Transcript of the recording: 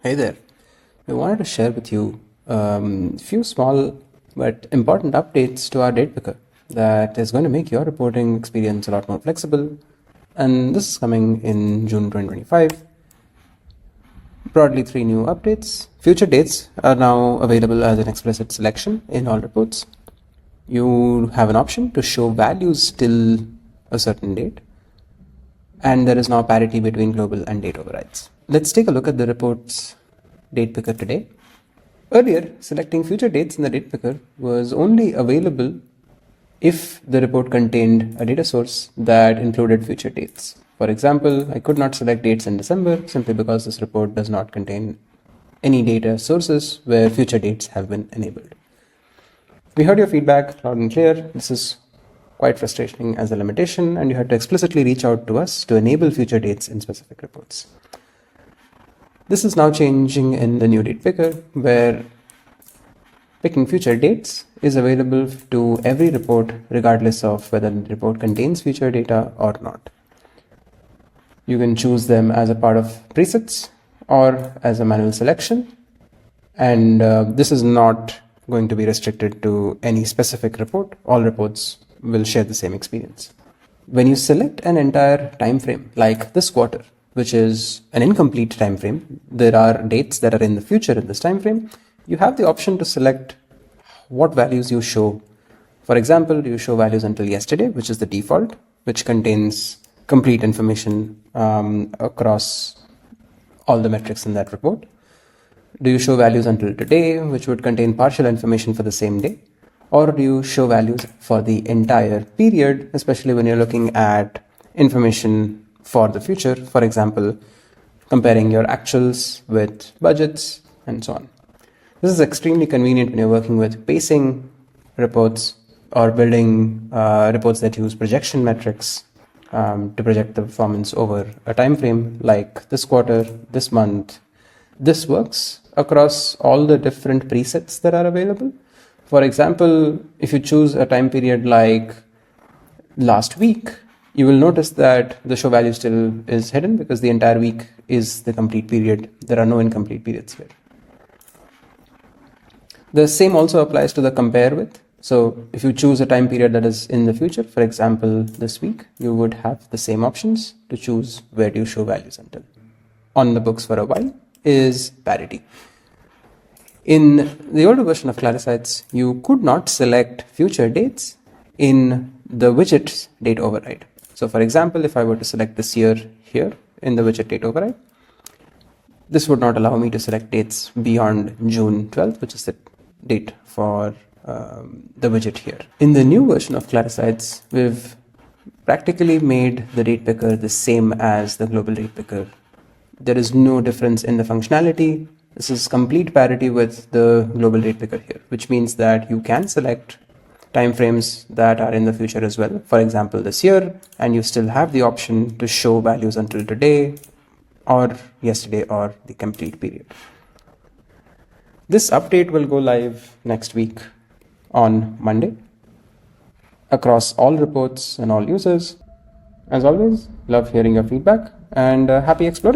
Hey there. I wanted to share with you a few small but important updates to our date picker that is going to make your reporting experience a lot more flexible. And this is coming in June 2025. Broadly, three new updates. Future dates are now available as an explicit selection in all reports. You have an option to show values till a certain date. And there is now parity between global and date overrides. Let's take a look at the report's date picker today. Earlier, selecting future dates in the date picker was only available if the report contained a data source that included future dates. For example, I could not select dates in December simply because this report does not contain any data sources where future dates have been enabled. We heard your feedback loud and clear. This is quite frustrating as a limitation, and you had to explicitly reach out to us to enable future dates in specific reports. This is now changing in the new date picker, where picking future dates is available to every report regardless of whether the report contains future data or not. You can choose them as a part of presets or as a manual selection, and this is not going to be restricted to any specific report. All reports will share the same experience. When you select an entire time frame, like this quarter, which is an incomplete time frame, there are dates that are in the future in this time frame, you have the option to select what values you show. For example, you show values until yesterday, which is the default, which contains complete information across all the metrics in that report. Do you show values until today, which would contain partial information for the same day? Or do you show values for the entire period, especially when you're looking at information for the future, for example, comparing your actuals with budgets and so on. This is extremely convenient when you're working with pacing reports or building reports that use projection metrics to project the performance over a time frame like this quarter, this month. This works across all the different presets that are available. For example, if you choose a time period like last week, you will notice that the show value still is hidden because the entire week is the complete period. There are no incomplete periods here. The same also applies to the compare with. So if you choose a time period that is in the future, for example, this week, you would have the same options to choose where do you show values until. On the books for a while is parity. In the older version of Claricites, you could not select future dates in the widget's date override. So for example, if I were to select this year here in the widget date override, this would not allow me to select dates beyond June 12th, which is the date for the widget here. In the new version of Claricites, we've practically made the date picker the same as the global date picker. There is no difference in the functionality. This is complete parity with the global date picker here, which means that you can select timeframes that are in the future as well. For example, this year, and you still have the option to show values until today or yesterday or the complete period. This update will go live next week on Monday across all reports and all users. As always, love hearing your feedback and happy exploring.